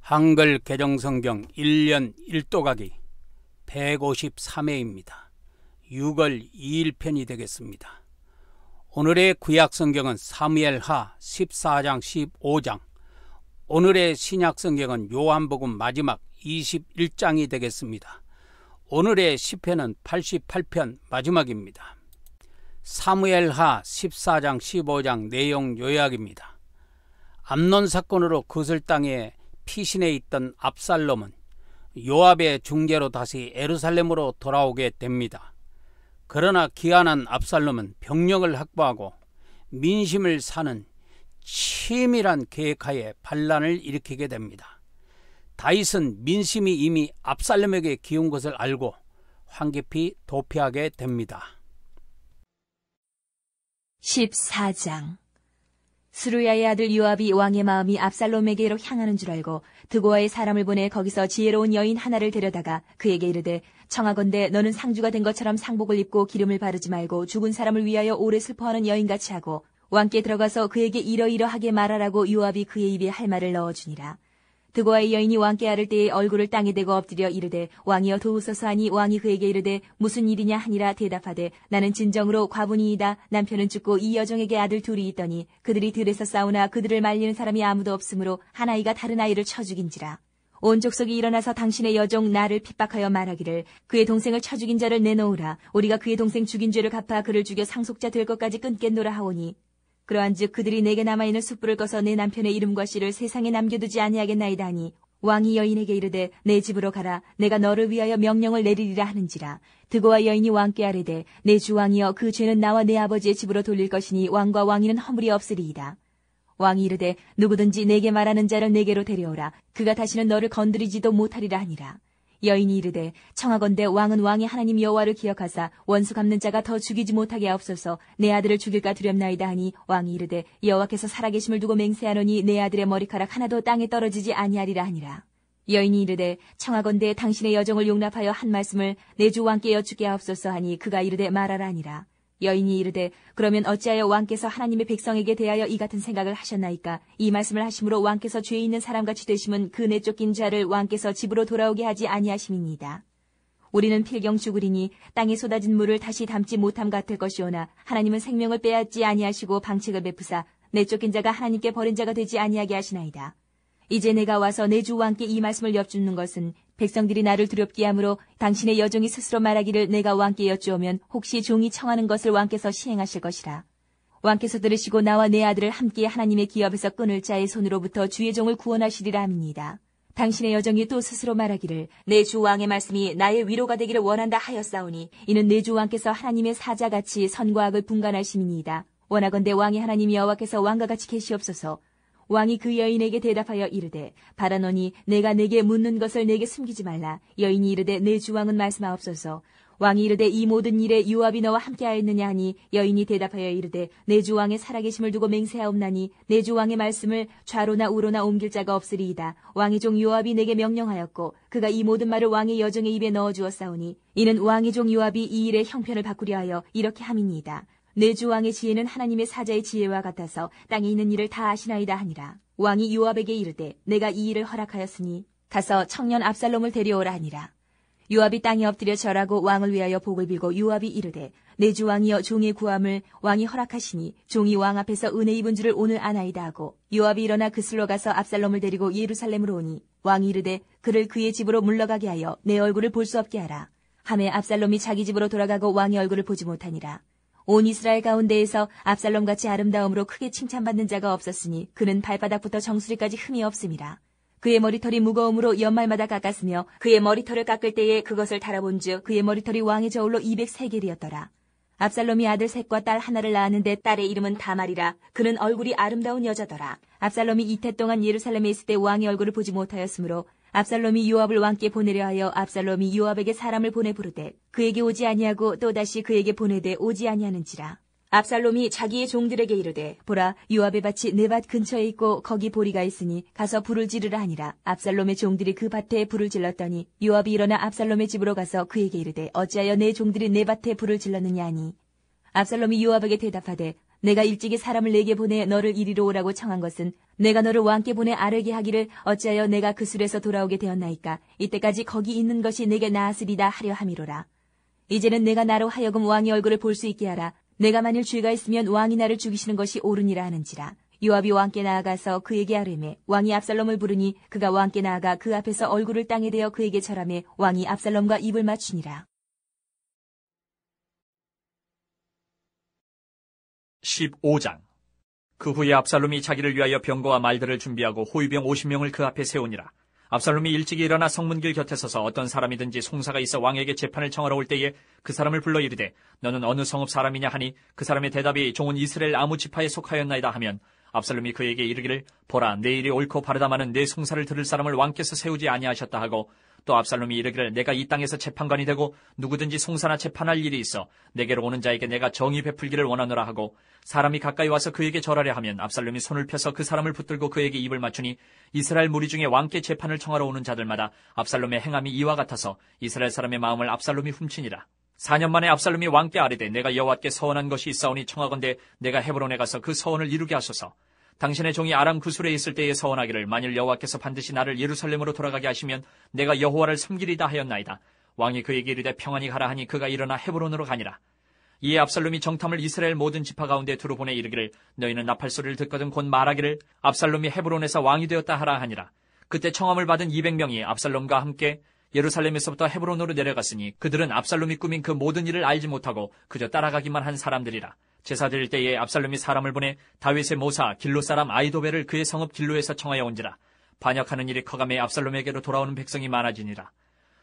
한글 개정성경 1년 1도가기 153회입니다. 6월 2일 편이 되겠습니다. 오늘의 구약성경은 사무엘하 14장 15장, 오늘의 신약성경은 요한복음 마지막 21장이 되겠습니다. 오늘의 시편은 88편 마지막입니다. 사무엘하 14장 15장 내용 요약입니다. 암논 사건으로 그슬 땅에 피신해 있던 압살롬은 요압의 중재로 다시 예루살렘으로 돌아오게 됩니다. 그러나 기한한 압살롬은 병력을 확보하고 민심을 사는 치밀한 계획하에 반란을 일으키게 됩니다. 다윗은 민심이 이미 압살롬에게 기운 것을 알고 황급히 도피하게 됩니다. 14장. 스루야의 아들 요압이 왕의 마음이 압살롬에게로 향하는 줄 알고 드고아의 사람을 보내 거기서 지혜로운 여인 하나를 데려다가 그에게 이르되, 청하건대 너는 상주가 된 것처럼 상복을 입고 기름을 바르지 말고 죽은 사람을 위하여 오래 슬퍼하는 여인같이 하고 왕께 들어가서 그에게 이러이러하게 말하라고 요압이 그의 입에 할 말을 넣어주니라. 드고아의 여인이 왕께 아를 때에 얼굴을 땅에 대고 엎드려 이르되, 왕이여 도우소서 하니 왕이 그에게 이르되, 무슨 일이냐 하니라. 대답하되, 나는 진정으로 과부니이다. 남편은 죽고 이 여종에게 아들 둘이 있더니 그들이 들에서 싸우나 그들을 말리는 사람이 아무도 없으므로 한 아이가 다른 아이를 쳐 죽인지라. 온 족속이 일어나서 당신의 여종 나를 핍박하여 말하기를, 그의 동생을 쳐 죽인 자를 내놓으라. 우리가 그의 동생 죽인 죄를 갚아 그를 죽여 상속자 될 것까지 끊겠노라 하오니, 그러한즉 그들이 내게 남아있는 숯불을 꺼서 내 남편의 이름과 씨를 세상에 남겨두지 아니하겠나이다 하니, 왕이 여인에게 이르되, 내 집으로 가라. 내가 너를 위하여 명령을 내리리라 하는지라. 드고와 여인이 왕께 아뢰되, 내 주 왕이여, 그 죄는 나와 내 아버지의 집으로 돌릴 것이니 왕과 왕위는 허물이 없으리이다. 왕이 이르되, 누구든지 내게 말하는 자를 내게로 데려오라. 그가 다시는 너를 건드리지도 못하리라 하니라. 여인이 이르되, 청하건대 왕은 왕의 하나님 여호와를 기억하사 원수 갚는 자가 더 죽이지 못하게 하옵소서. 내 아들을 죽일까 두렵나이다 하니, 왕이 이르되, 여호와께서 살아계심을 두고 맹세하노니 내 아들의 머리카락 하나도 땅에 떨어지지 아니하리라 하니라. 여인이 이르되, 청하건대 당신의 여종을 용납하여 한 말씀을 내 주 왕께 여쭙게 하옵소서 하니, 그가 이르되, 말하라 하니라. 여인이 이르되, 그러면 어찌하여 왕께서 하나님의 백성에게 대하여 이 같은 생각을 하셨나이까? 이 말씀을 하심으로 왕께서 죄 있는 사람같이 되심은 그 내쫓긴 자를 왕께서 집으로 돌아오게 하지 아니하심이니이다. 우리는 필경 죽으리니 땅에 쏟아진 물을 다시 담지 못함 같을 것이오나 하나님은 생명을 빼앗지 아니하시고 방책을 베푸사 내쫓긴 자가 하나님께 버린 자가 되지 아니하게 하시나이다. 이제 내가 와서 내 주 왕께 이 말씀을 여쭙는 것은 백성들이 나를 두렵게 하므로 당신의 여종이 스스로 말하기를, 내가 왕께 여쭈오면 혹시 종이 청하는 것을 왕께서 시행하실 것이라. 왕께서 들으시고 나와 내 아들을 함께 하나님의 기업에서 끊을 자의 손으로부터 주의 종을 구원하시리라 함이니이다. 당신의 여종이 또 스스로 말하기를, 내 주 왕의 말씀이 나의 위로가 되기를 원한다 하였사오니, 이는 내 주 왕께서 하나님의 사자같이 선과 악을 분간하심이니이다. 원하건대 왕의 하나님 여호와께서 왕과 같이 계시옵소서. 왕이 그 여인에게 대답하여 이르되, 바라노니 내가 내게 묻는 것을 내게 숨기지 말라. 여인이 이르되, 내 주왕은 말씀하옵소서. 왕이 이르되, 이 모든 일에 요압이 너와 함께하였느냐 하니, 여인이 대답하여 이르되, 내 주왕의 살아계심을 두고 맹세하옵나니 내 주왕의 말씀을 좌로나 우로나 옮길 자가 없으리이다. 왕의 종 요압이 내게 명령하였고 그가 이 모든 말을 왕의 여종의 입에 넣어주었사오니, 이는 왕의 종 요압이 이 일의 형편을 바꾸려 하여 이렇게 함이니이다. 내 주 왕의 지혜는 하나님의 사자의 지혜와 같아서 땅에 있는 일을 다 아시나이다 하니라. 왕이 요압에게 이르되, 내가 이 일을 허락하였으니 가서 청년 압살롬을 데려오라 하니라. 요압이 땅에 엎드려 절하고 왕을 위하여 복을 빌고 요압이 이르되, 내 주 왕이여, 종의 구함을 왕이 허락하시니 종이 왕 앞에서 은혜 입은 줄을 오늘 아나이다 하고, 요압이 일어나 그슬로 가서 압살롬을 데리고 예루살렘으로 오니, 왕이 이르되, 그를 그의 집으로 물러가게 하여 내 얼굴을 볼 수 없게 하라. 하매 압살롬이 자기 집으로 돌아가고 왕의 얼굴을 보지 못하니라. 온 이스라엘 가운데에서 압살롬같이 아름다움으로 크게 칭찬받는 자가 없었으니 그는 발바닥부터 정수리까지 흠이 없음이라. 그의 머리털이 무거움으로 연말마다 깎았으며 그의 머리털을 깎을 때에 그것을 달아본즉 그의 머리털이 왕의 저울로 200세겔이었더라. 압살롬이 아들 셋과 딸 하나를 낳았는데 딸의 이름은 다말이라. 그는 얼굴이 아름다운 여자더라. 압살롬이 이태 동안 예루살렘에 있을 때 왕의 얼굴을 보지 못하였으므로 압살롬이 요압을 왕께 보내려 하여 압살롬이 요압에게 사람을 보내 부르되 그에게 오지 아니하고 또다시 그에게 보내되 오지 아니하는지라. 압살롬이 자기의 종들에게 이르되, 보라, 요압의 밭이 내 밭 근처에 있고 거기 보리가 있으니 가서 불을 지르라 하니라. 압살롬의 종들이 그 밭에 불을 질렀더니 요압이 일어나 압살롬의 집으로 가서 그에게 이르되, 어찌하여 내 종들이 내 밭에 불을 질렀느냐 하니, 압살롬이 요압에게 대답하되, 내가 일찍이 사람을 내게 보내 너를 이리로 오라고 청한 것은 내가 너를 왕께 보내 아뢰게 하기를 어찌하여 내가 그 술에서 돌아오게 되었나이까. 이때까지 거기 있는 것이 내게 나았으리다 하려 함이로라. 이제는 내가 나로 하여금 왕의 얼굴을 볼 수 있게 하라. 내가 만일 죄가 있으면 왕이 나를 죽이시는 것이 옳으니라 하는지라. 요압이 왕께 나아가서 그에게 아뢰매 왕이 압살롬을 부르니 그가 왕께 나아가 그 앞에서 얼굴을 땅에 대어 그에게 절하매 왕이 압살롬과 입을 맞추니라. 15장. 그 후에 압살롬이 자기를 위하여 병거와 말들을 준비하고 호위병 50명을 그 앞에 세우니라. 압살롬이 일찍이 일어나 성문길 곁에 서서 어떤 사람이든지 송사가 있어 왕에게 재판을 청하러 올 때에 그 사람을 불러 이르되 너는 어느 성읍 사람이냐 하니 그 사람의 대답이 종은 이스라엘 아무 지파에 속하였나이다 하면 압살롬이 그에게 이르기를 보라 내 일이 옳고 바르다마는 내 송사를 들을 사람을 왕께서 세우지 아니하셨다 하고 또 압살롬이 이르기를 내가 이 땅에서 재판관이 되고 누구든지 송사나 재판할 일이 있어 내게로 오는 자에게 내가 정의 베풀기를 원하노라 하고 사람이 가까이 와서 그에게 절하려 하면 압살롬이 손을 펴서 그 사람을 붙들고 그에게 입을 맞추니 이스라엘 무리 중에 왕께 재판을 청하러 오는 자들마다 압살롬의 행함이 이와 같아서 이스라엘 사람의 마음을 압살롬이 훔치니라. 4년 만에 압살롬이 왕께 아뢰되 내가 여호와께 서원한 것이 있사오니 청하건대 내가 헤브론에 가서 그 서원을 이루게 하소서. 당신의 종이 아람 구술에 있을 때에 서원하기를 만일 여호와께서 반드시 나를 예루살렘으로 돌아가게 하시면 내가 여호와를 섬기리다 하였나이다. 왕이 그에게 이르되 평안히 가라 하니 그가 일어나 헤브론으로 가니라. 이에 압살롬이 정탐을 이스라엘 모든 지파 가운데 두루 보내 이르기를 너희는 나팔 소리를 듣거든 곧 말하기를 압살롬이 헤브론에서 왕이 되었다 하라 하니라. 그때 청함을 받은 200명이 압살롬과 함께 예루살렘에서부터 헤브론으로 내려갔으니 그들은 압살롬이 꾸민 그 모든 일을 알지 못하고 그저 따라가기만 한 사람들이라. 제사 드릴 때에 압살롬이 사람을 보내 다윗의 모사 길로 사람 아이도벨을 그의 성읍 길로에서 청하여 온지라. 반역하는 일이 커감해 압살롬에게로 돌아오는 백성이 많아지니라.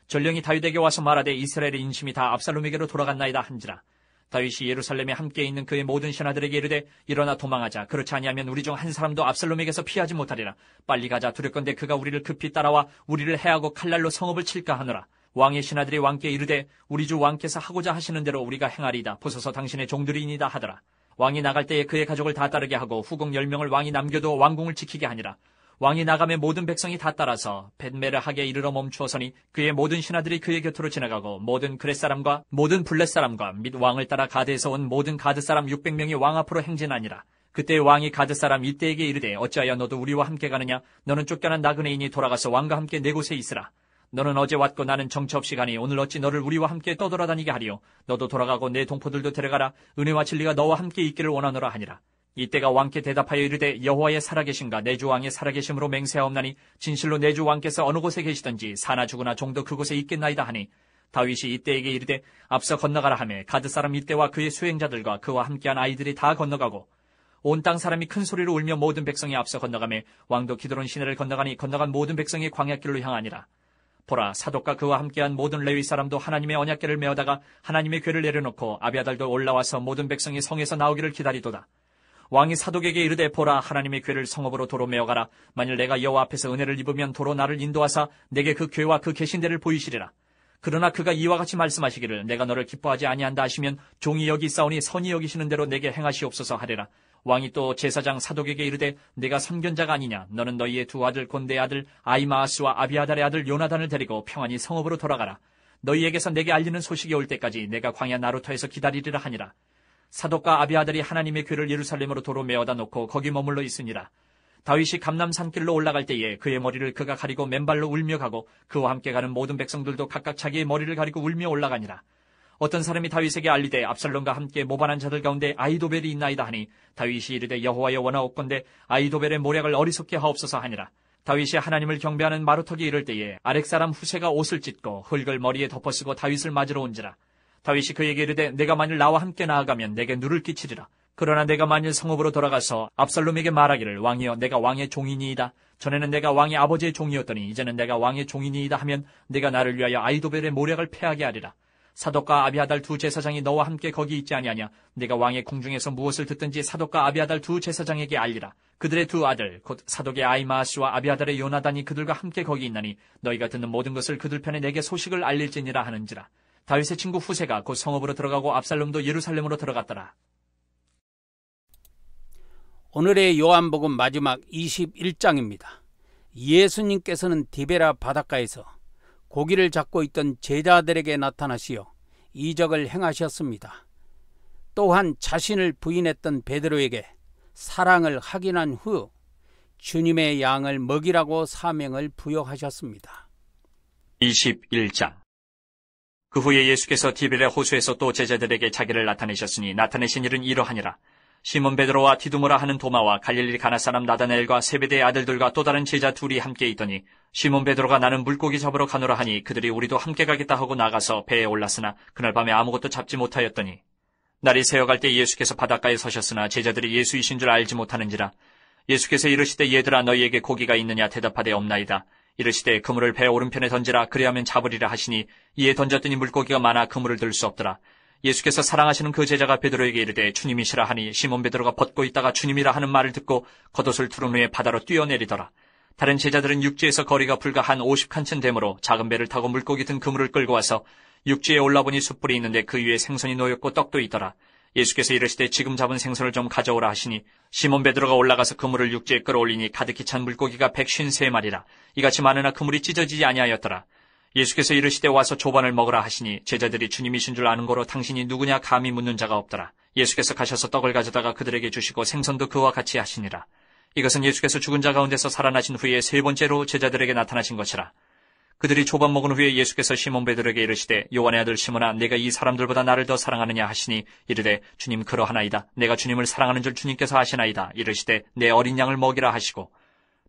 전령이 다윗에게 와서 말하되 이스라엘의 인심이 다 압살롬에게로 돌아갔나이다 한지라. 다윗이 예루살렘에 함께 있는 그의 모든 신하들에게 이르되 일어나 도망하자. 그렇지 아니하면 우리 중 한 사람도 압살롬에게서 피하지 못하리라. 빨리 가자. 두렵건대 그가 우리를 급히 따라와 우리를 해하고 칼날로 성읍을 칠까 하노라. 왕의 신하들이 왕께 이르되 우리 주 왕께서 하고자 하시는 대로 우리가 행하리이다. 보소서 당신의 종들이니이다 하더라. 왕이 나갈 때에 그의 가족을 다 따르게 하고 후궁 10명을 왕이 남겨두어 왕궁을 지키게 하니라. 왕이 나가매 모든 백성이 다 따라서 벳메르하게 이르러 멈추어서니 그의 모든 신하들이 그의 곁으로 지나가고 모든 그렛 사람과 모든 블렛 사람과 및 왕을 따라 가드에서 온 모든 가드 사람 600명이 왕 앞으로 행진하니라. 그때 왕이 가드 사람 이때에게 이르되 어찌하여 너도 우리와 함께 가느냐? 너는 쫓겨난 나그네인이 돌아가서 왕과 함께 내 곳에 있으라. 너는 어제 왔고 나는 정처 없이 가니 오늘 어찌 너를 우리와 함께 떠돌아다니게 하리요? 너도 돌아가고 내 동포들도 데려가라. 은혜와 진리가 너와 함께 있기를 원하노라 하니라. 이때가 왕께 대답하여 이르되 여호와의 살아계신가 내 주 왕의 살아계심으로 맹세하옵나니 진실로 내 주 왕께서 어느 곳에 계시든지 사나 죽으나 종도 그곳에 있겠나이다 하니 다윗이 이때에게 이르되 앞서 건너가라 하매 가드 사람 이때와 그의 수행자들과 그와 함께한 아이들이 다 건너가고 온 땅 사람이 큰 소리로 울며 모든 백성이 앞서 건너가매 왕도 기드론 시내를 건너가니 건너간 모든 백성이 광야길로 향하니라. 보라 사독과 그와 함께한 모든 레위 사람도 하나님의 언약궤를 메어다가 하나님의 궤를 내려놓고 아비아달도 올라와서 모든 백성이 성에서 나오기를 기다리도다. 왕이 사독에게 이르되 보라 하나님의 궤를 성읍으로 도로 메어가라. 만일 내가 여호와 앞에서 은혜를 입으면 도로 나를 인도하사 내게 그 궤와 그 계신대를 보이시리라. 그러나 그가 이와 같이 말씀하시기를 내가 너를 기뻐하지 아니한다 하시면 종이 여기 있사오니 선이 여기시는 대로 내게 행하시옵소서 하리라. 왕이 또 제사장 사독에게 이르되 내가 선견자가 아니냐? 너는 너희의 두 아들 곧 내 아들 아히마아스와 아비아달의 아들 요나단을 데리고 평안히 성읍으로 돌아가라. 너희에게서 내게 알리는 소식이 올 때까지 내가 광야 나루터에서 기다리리라 하니라. 사독과 아비아달이 하나님의 궤를 예루살렘으로 도로 메어다 놓고 거기 머물러 있으니라. 다윗이 감람 산길로 올라갈 때에 그의 머리를 그가 가리고 맨발로 울며 가고 그와 함께 가는 모든 백성들도 각각 자기의 머리를 가리고 울며 올라가니라. 어떤 사람이 다윗에게 알리되 압살롬과 함께 모반한 자들 가운데 아히도벨이 있나이다 하니 다윗이 이르되 여호와여 원하옵건대 아히도벨의 모략을 어리석게 하옵소서 하니라. 다윗이 하나님을 경배하는 마루턱에 이를 때에 아렉 사람 후세가 옷을 찢고 흙을 머리에 덮어쓰고 다윗을 맞으러 온지라. 다윗이 그에게 이르되 내가 만일 나와 함께 나아가면 내게 누를 끼치리라. 그러나 내가 만일 성읍으로 돌아가서 압살롬에게 말하기를 왕이여 내가 왕의 종이니이다. 전에는 내가 왕의 아버지의 종이었더니 이제는 내가 왕의 종이니이다 하면 내가 나를 위하여 아히도벨의 모략을 패하게 하리라. 사독과 아비아달 두 제사장이 너와 함께 거기 있지 아니하냐? 내가 왕의 궁중에서 무엇을 듣든지 사독과 아비아달 두 제사장에게 알리라. 그들의 두 아들 곧 사독의 아히마아스와 아비아달의 요나단이 그들과 함께 거기 있나니 너희가 듣는 모든 것을 그들 편에 내게 소식을 알릴지니라 하는지라. 다윗의 친구 후세가 곧 성읍으로 들어가고 압살롬도 예루살렘으로 들어갔더라. 오늘의 요한복음 마지막 21장입니다. 예수님께서는 디베라 바닷가에서 고기를 잡고 있던 제자들에게 나타나시어 이적을 행하셨습니다. 또한 자신을 부인했던 베드로에게 사랑을 확인한 후 주님의 양을 먹이라고 사명을 부여하셨습니다. 21장. 그 후에 예수께서 디베랴 호수에서 또 제자들에게 자기를 나타내셨으니 나타내신 일은 이러하니라. 시몬 베드로와 디두모라 하는 도마와 갈릴리 가나 사람 나다나엘과 세베대의 아들들과 또 다른 제자 둘이 함께 있더니 시몬 베드로가 나는 물고기 잡으러 가노라 하니 그들이 우리도 함께 가겠다 하고 나가서 배에 올랐으나 그날 밤에 아무것도 잡지 못하였더니 날이 새어갈 때 예수께서 바닷가에 서셨으나 제자들이 예수이신 줄 알지 못하는지라. 예수께서 이르시되 얘들아 너희에게 고기가 있느냐 대답하되 없나이다. 이르시되 그물을 배 오른편에 던지라 그리하면 잡으리라 하시니 이에 던졌더니 물고기가 많아 그물을 들 수 없더라. 예수께서 사랑하시는 그 제자가 베드로에게 이르되 주님이시라 하니 시몬 베드로가 벗고 있다가 주님이라 하는 말을 듣고 겉옷을 두른 후에 바다로 뛰어내리더라. 다른 제자들은 육지에서 거리가 불과 한 50칸쯤 되므로 작은 배를 타고 물고기 든 그물을 끌고 와서 육지에 올라보니 숯불이 있는데 그 위에 생선이 놓였고 떡도 있더라. 예수께서 이르시되 지금 잡은 생선을 좀 가져오라 하시니 시몬 베드로가 올라가서 그물을 육지에 끌어올리니 가득히 찬 물고기가 153마리라. 이같이 많으나 그물이 찢어지지 아니하였더라. 예수께서 이르시되 와서 조반을 먹으라 하시니 제자들이 주님이신 줄 아는 거로 당신이 누구냐 감히 묻는 자가 없더라. 예수께서 가셔서 떡을 가져다가 그들에게 주시고 생선도 그와 같이 하시니라. 이것은 예수께서 죽은 자 가운데서 살아나신 후에 세 번째로 제자들에게 나타나신 것이라. 그들이 조반 먹은 후에 예수께서 시몬 베드로에게 이르시되 요한의 아들 시몬아 내가 이 사람들보다 나를 더 사랑하느냐 하시니 이르되 주님 그러하나이다. 내가 주님을 사랑하는 줄 주님께서 아시나이다. 이르시되 내 어린 양을 먹이라 하시고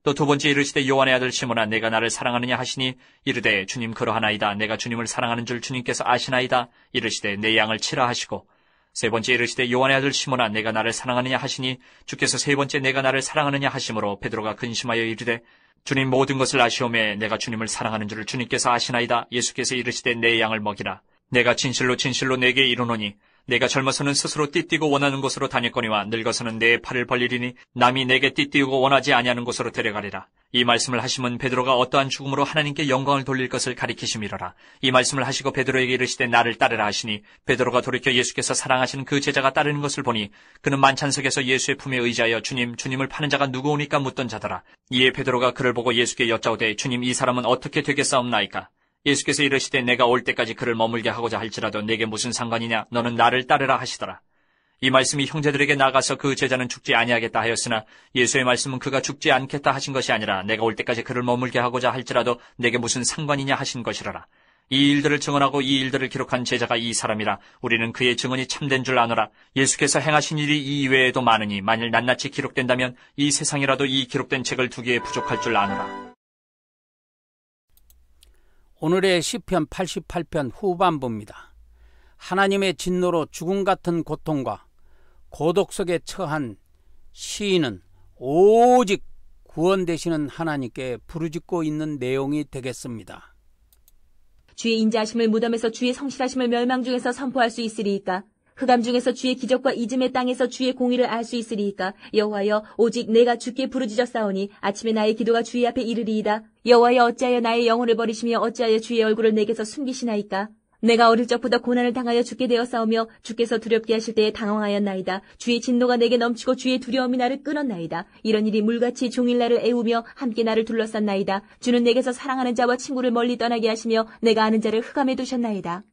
또 두 번째 이르시되 요한의 아들 시몬아 내가 나를 사랑하느냐 하시니 이르되 주님 그러하나이다. 내가 주님을 사랑하는 줄 주님께서 아시나이다. 이르시되 내 양을 치라 하시고 세 번째 이르시되 요한의 아들 시몬아 내가 나를 사랑하느냐 하시니 주께서 세 번째 내가 나를 사랑하느냐 하심으로 베드로가 근심하여 이르되 주님 모든 것을 아시오매 내가 주님을 사랑하는 줄을 주님께서 아시나이다. 예수께서 이르시되 내 양을 먹이라. 내가 진실로 진실로 내게 이르노니 내가 젊어서는 스스로 띠띠고 원하는 곳으로 다녔거니와 늙어서는 내 팔을 벌리리니 남이 내게 띠띠우고 원하지 아니하는 곳으로 데려가리라. 이 말씀을 하시면 베드로가 어떠한 죽음으로 하나님께 영광을 돌릴 것을 가리키심이로라. 이 말씀을 하시고 베드로에게 이르시되 나를 따르라 하시니 베드로가 돌이켜 예수께서 사랑하시는 그 제자가 따르는 것을 보니 그는 만찬석에서 예수의 품에 의지하여 주님을 파는 자가 누구오니까 묻던 자더라. 이에 베드로가 그를 보고 예수께 여짜오되 주님 이 사람은 어떻게 되겠사옵나이까? 예수께서 이르시되 내가 올 때까지 그를 머물게 하고자 할지라도 내게 무슨 상관이냐 너는 나를 따르라 하시더라. 이 말씀이 형제들에게 나가서 그 제자는 죽지 아니하겠다 하였으나 예수의 말씀은 그가 죽지 않겠다 하신 것이 아니라 내가 올 때까지 그를 머물게 하고자 할지라도 내게 무슨 상관이냐 하신 것이라라. 이 일들을 증언하고 이 일들을 기록한 제자가 이 사람이라. 우리는 그의 증언이 참된 줄 아노라. 예수께서 행하신 일이 이 이외에도 많으니 만일 낱낱이 기록된다면 이 세상이라도 이 기록된 책을 두기에 부족할 줄 아노라. 오늘의 시편 88편 후반부입니다. 하나님의 진노로 죽음 같은 고통과 고독 속에 처한 시인은 오직 구원 되시는 하나님께 부르짖고 있는 내용이 되겠습니다. 주의 인자하심을 무덤에서 주의 성실하심을 멸망 중에서 선포할 수 있으리이까? 흑암 중에서 주의 기적과 이즘의 땅에서 주의 공의를 알 수 있으리이까? 여호와여 오직 내가 주께 부르짖었사오니 아침에 나의 기도가 주의 앞에 이르리이다. 여호와여 어찌하여 나의 영혼을 버리시며 어찌하여 주의 얼굴을 내게서 숨기시나이까? 내가 어릴 적보다 고난을 당하여 죽게 되었사오며 주께서 두렵게 하실 때에 당황하였나이다. 주의 진노가 내게 넘치고 주의 두려움이 나를 끊었나이다. 이런 일이 물같이 종일 나를 애우며 함께 나를 둘러쌌나이다. 주는 내게서 사랑하는 자와 친구를 멀리 떠나게 하시며 내가 아는 자를 흑암에 두셨나이다.